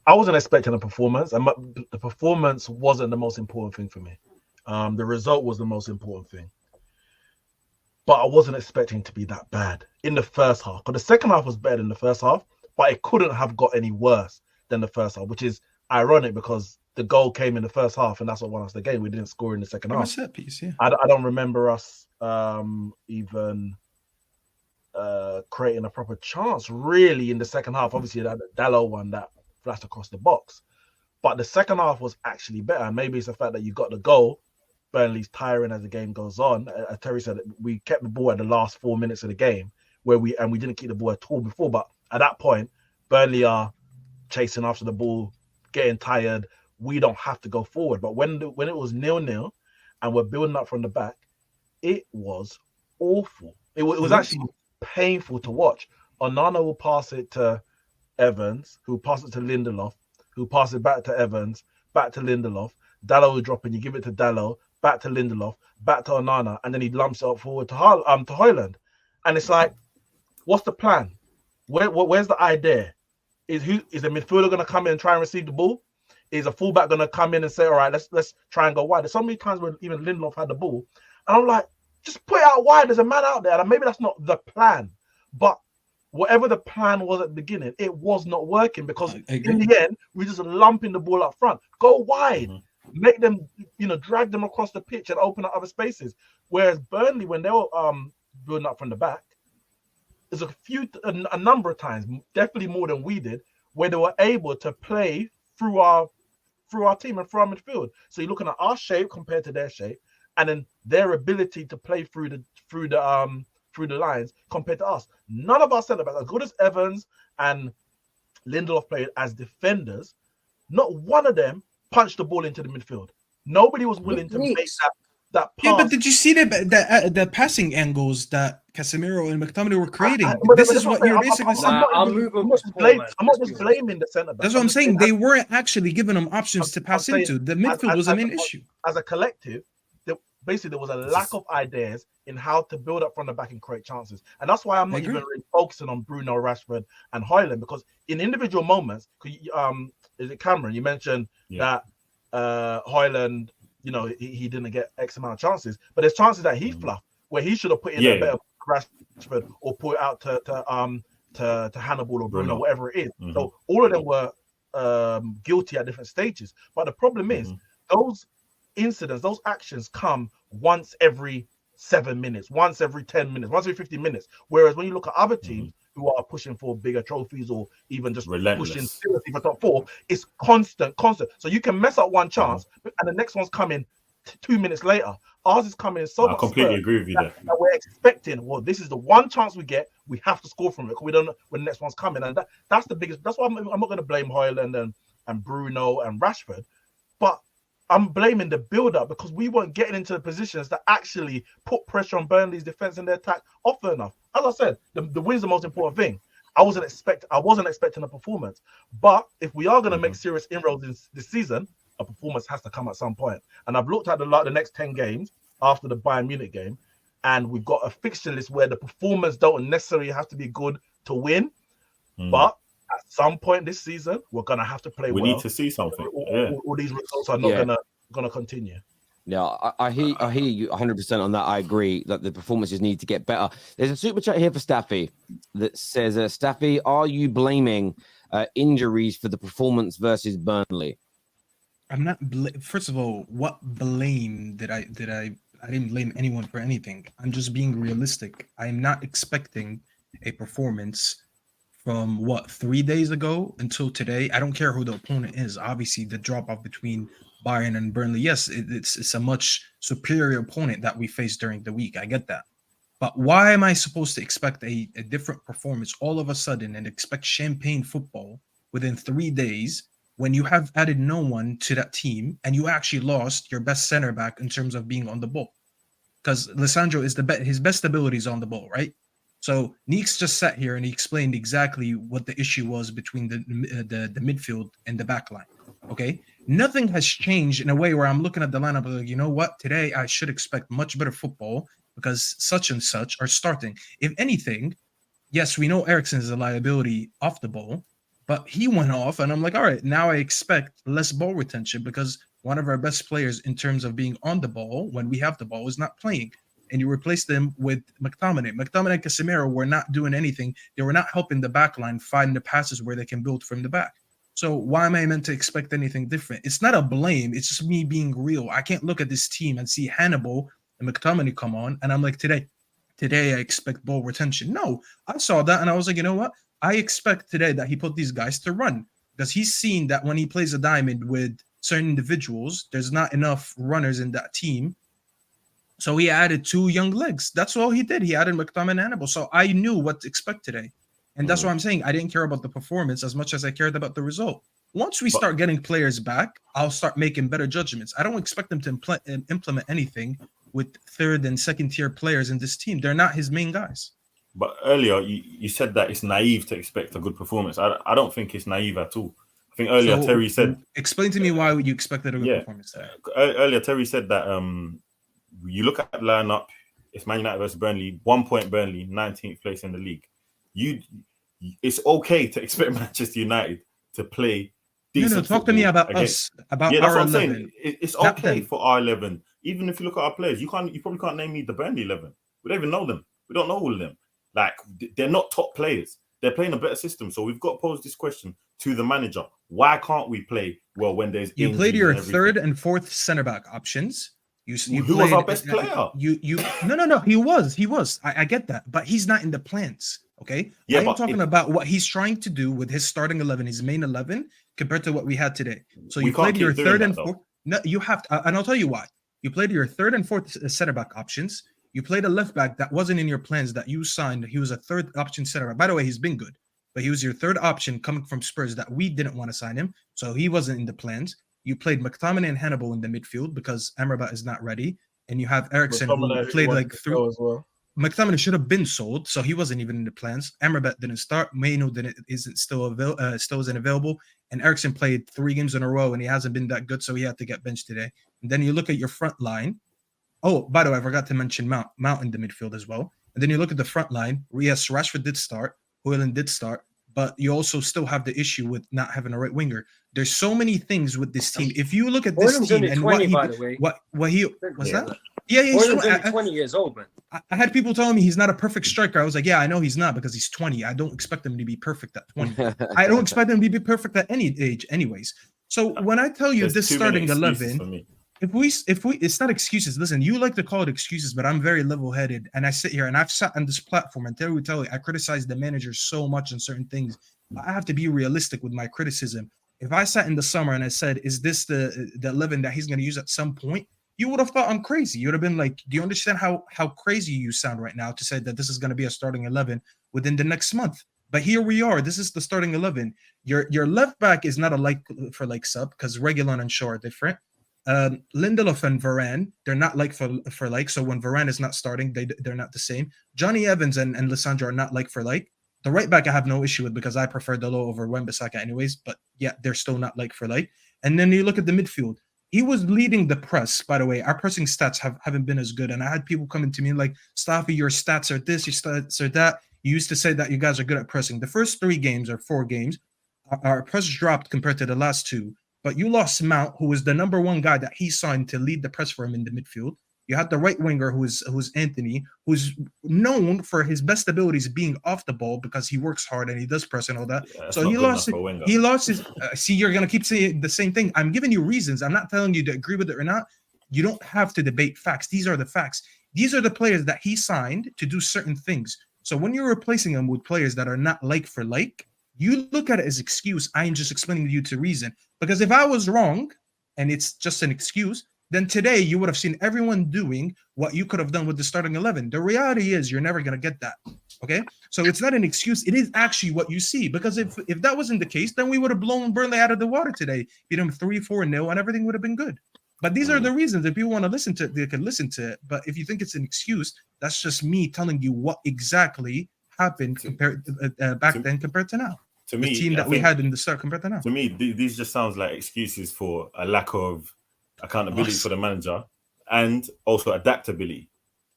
I wasn't expecting a performance, and the performance wasn't the most important thing for me. The result was the most important thing. But I wasn't expecting it to be that bad in the first half. Because the second half was better than the first half, but it couldn't have got any worse than the first half, which is ironic because the goal came in the first half, and that's what won us the game. We didn't score in the second half. Set piece, yeah. I don't remember us even creating a proper chance really in the second half. Obviously, that Dallo one that flashed across the box, but the second half was actually better. And maybe it's the fact that you got the goal. Burnley's tiring as the game goes on. As Terry said, we kept the ball at the last 4 minutes of the game we didn't keep the ball at all before. But at that point, Burnley are chasing after the ball, getting tired. We don't have to go forward. But when it was 0-0 and we're building up from the back, it was awful. It was actually painful to watch. Onana will pass it to Evans, who passes it to Lindelof, who passes it back to Evans, back to Lindelof. Dallo will drop and you give it to Dallo, back to Lindelof, back to Onana, and then he lumps it up forward to Højlund. And it's like, what's the plan? Where's the idea? Is the midfielder going to come in and try and receive the ball? Is a fullback going to come in and say, all right, let's try and go wide? There's so many times when even Lindelof had the ball, and I'm like, just put it out wide. There's a man out there. And maybe that's not the plan, but whatever the plan was at the beginning, it was not working because in the end, we're just lumping the ball up front. Go wide. Make them, drag them across the pitch and open up other spaces. Whereas Burnley, when they were building up from the back, there's a number of times, definitely more than we did, where they were able to play through our team and through our midfield. So you're looking at our shape compared to their shape, and then their ability to play through the lines compared to us. None of our centre backs, as good as Evans and Lindelof played as defenders, not one of them punched the ball into the midfield. Nobody was willing to make that pass. Yeah, but did you see the passing angles that Casemiro and McTominay were creating? This is what you're basically saying. I'm not just blaming the centre back. That's what I'm saying. They weren't actually giving them options to pass into. The midfield was the main issue. As a collective, basically there was a lack of ideas in how to build up from the back and create chances. And that's why I'm not even really focusing on Bruno, Rashford, and Højlund, because in individual moments, is it Cameron? You mentioned that Højlund, he didn't get X amount of chances, but there's chances that he fluffed where he should have put in a better Rashford or put it out to Hannibal or Bruno, whatever it is. So all of them were guilty at different stages. But the problem is those incidents, those actions come once every 7 minutes, once every 10 minutes, once every 15 minutes. Whereas when you look at other teams who are pushing for bigger trophies or even just pushing seriously for top 4, it's constant. So you can mess up one chance and the next one's coming 2 minutes later. Ours is coming in so much. I completely agree with you that we're expecting, well, this is the one chance we get. We have to score from it because we don't know when the next one's coming. And that's the biggest. That's why I'm not going to blame Højlund and Bruno and Rashford, but I'm blaming the build-up because we weren't getting into the positions that actually put pressure on Burnley's defense and their attack often enough. As I said, the win's the most important thing. I wasn't expecting a performance, but if we are going to make serious inroads this season, a performance has to come at some point. And I've looked at the next 10 games after the Bayern Munich game, and we've got a fixture list where the performance don't necessarily have to be good to win, but at some point this season, we're gonna have to play. We need to see something. All these results are not gonna continue. Yeah, I hear you 100% on that. I agree that the performances need to get better. There's a super chat here for Staffy that says, Staffy, are you blaming injuries for the performance versus Burnley? I'm not. First of all, what blame did I? I didn't blame anyone for anything. I'm just being realistic. I'm not expecting a performance from 3 days ago until today. I don't care who the opponent is. Obviously, the drop off between Bayern and Burnley, yes, it's a much superior opponent that we faced during the week. I get that. But why am I supposed to expect a different performance all of a sudden and expect champagne football within 3 days when you have added no one to that team and you actually lost your best center back in terms of being on the ball? Because Lissandro is his best ability is on the ball, right? So Neeks just sat here and he explained exactly what the issue was between the midfield and the back line. Okay, nothing has changed in a way where I'm looking at the lineup like, you know what, today I should expect much better football because such and such are starting. If anything, yes, we know Eriksen is a liability off the ball, But he went off, and I'm like, all right, now I expect less ball retention because one of our best players in terms of being on the ball when we have the ball is not playing. And you replace them with McTominay. McTominay and Casemiro were not doing anything. They were not helping the back line find the passes where they can build from the back. So why am I meant to expect anything different? It's not a blame. It's just me being real. I can't look at this team and see Hannibal and McTominay come on, and I'm like, today I expect ball retention. No, I saw that, and I was like, you know what? I expect today that he put these guys to run because he's seen that when he plays a diamond with certain individuals, there's not enough runners in that team. So he added 2 young legs. That's all he did. He added McTominay and Hannibal. So I knew what to expect today. And that's what I'm saying. I didn't care about the performance as much as I cared about the result. Once we start getting players back, I'll start making better judgments. I don't expect them to implement anything with third and second tier players in this team. They're not his main guys. But earlier, you said that it's naive to expect a good performance. I don't think it's naive at all. I think earlier Terry said... Explain to me why you expected a good performance there. Earlier Terry said that you look at the lineup, it's Man United versus Burnley, 1 point Burnley, 19th place in the league. It's okay to expect Manchester United to play decent talk to me about us, about that's our what I'm 11. saying. It's okay for our 11. Even if you look at our players, you probably can't name me the Burnley 11. We don't even know them. We don't know all of them. Like, they're not top players. They're playing a better system. So we've got to pose this question to the manager. Why can't we play well when there's you played your third and fourth center back options? Who was our best player? No. He was. I get that, but he's not in the plans. Okay. Yeah, I'm talking about what he's trying to do with his starting 11, his main 11, compared to what we had today. So you played your third and fourth. No, you have to, and I'll tell you why. You played your third and fourth center back options. You played a left back that wasn't in your plans that you signed. He was a third option center back. By the way, he's been good, but he was your third option coming from Spurs that we didn't want to sign him. So he wasn't in the plans. You played McTominay and Hannibal in the midfield because Amrabat is not ready. And you have Eriksen who played like 3. As well. McTominay should have been sold, so he wasn't even in the plans. Amrabat didn't start. Mainu isn't available. And Eriksen played 3 games in a row, and he hasn't been that good, so he had to get benched today. And then you look at your front line. Oh, by the way, I forgot to mention Mount in the midfield as well. And then you look at the front line. Yes, Rashford did start. Højlund did start. But you also still have the issue with not having a right winger. There's so many things with this team. If you look at this team and 20, by the way. what he was that? Yeah, he's only 20 years old, man. I had people telling me he's not a perfect striker. I was like, yeah, I know he's not because he's 20. I don't expect him to be perfect at 20. I don't expect him to be perfect at any age, anyways. So when I tell you this starting 11, if we, it's not excuses. Listen, you like to call it excuses, but I'm very level-headed, and I sit here and I've sat on this platform and tell you, I criticize the manager so much on certain things. I have to be realistic with my criticism. If I sat in the summer and I said, "Is this the 11 that he's going to use at some point?" You would have thought I'm crazy. You would have been like, "Do you understand how crazy you sound right now to say that this is going to be a starting 11 within the next month?" But here we are. This is the starting 11. Your left back is not a like for like sub because Reguilon and Shaw are different. Lindelof and Varane, they're not like for like. So when Varane is not starting, they're not the same. Johnny Evans and Lissandro are not like for like. The right back I have no issue with because I prefer Delo over Wan-Bissaka anyways. But yeah, they're still not like for like. And then you look at the midfield. He was leading the press, by the way. Our pressing stats haven't been as good. And I had people coming to me like, Staffy, your stats are this, your stats are that. You used to say that you guys are good at pressing. The first 3 games or 4 games, our press dropped compared to the last 2. But you lost Mount, who was the number 1 guy that he signed to lead the press for him in the midfield. You had the right winger, who's Anthony, who's known for his best abilities being off the ball because he works hard and he does press and all that. Yeah, so he lost his. See, you're gonna keep saying the same thing. I'm giving you reasons. I'm not telling you to agree with it or not. You don't have to debate facts. These are the facts. These are the players that he signed to do certain things. So when you're replacing them with players that are not like for like, you look at it as excuse. I am just explaining to you to reason. Because if I was wrong and it's just an excuse, then today you would have seen everyone doing what you could have done with the starting 11. The reality is you're never going to get that, okay? So it's not an excuse. It is actually what you see, because if that wasn't the case, then we would have blown Burnley out of the water today, beat them 3-4-0, and everything would have been good. But these are the reasons. If people want to listen to it, they can listen to it. But if you think it's an excuse, that's just me telling you what exactly happened compared to, back then compared to now. To me, the team that we had in the start compared to now. To me, these just sounds like excuses for a lack of accountability for the manager and also adaptability.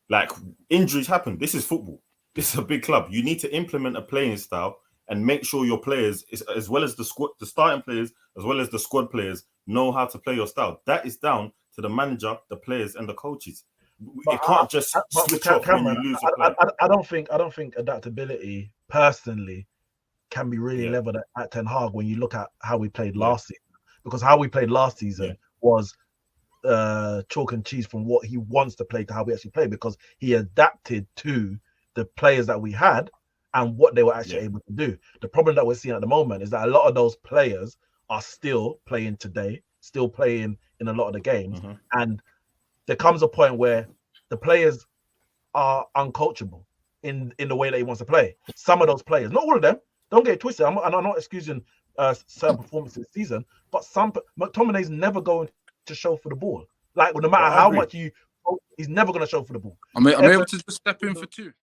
Like, injuries happen. This is football. This is a big club. You need to implement a playing style and make sure your players, as well as the starting players, as well as the squad players, know how to play your style. That is down to the manager, the players, and the coaches. It can't just switch off when you lose a player. I don't think adaptability personally can be really leveled at Ten Hag when you look at how we played last season, because how we played last season was chalk and cheese from what he wants to play to how we actually play, because he adapted to the players that we had and what they were actually able to do. The problem that we're seeing at the moment is that a lot of those players are still playing today, still playing in a lot of the games, and there comes a point where the players are uncoachable in the way that he wants to play. Some of those players, not all of them, don't get it twisted. I'm not excusing certain performances this season, but McTominay's never going to show for the ball. Like, no matter how much he's never going to show for the ball. I'm able to just step in for two.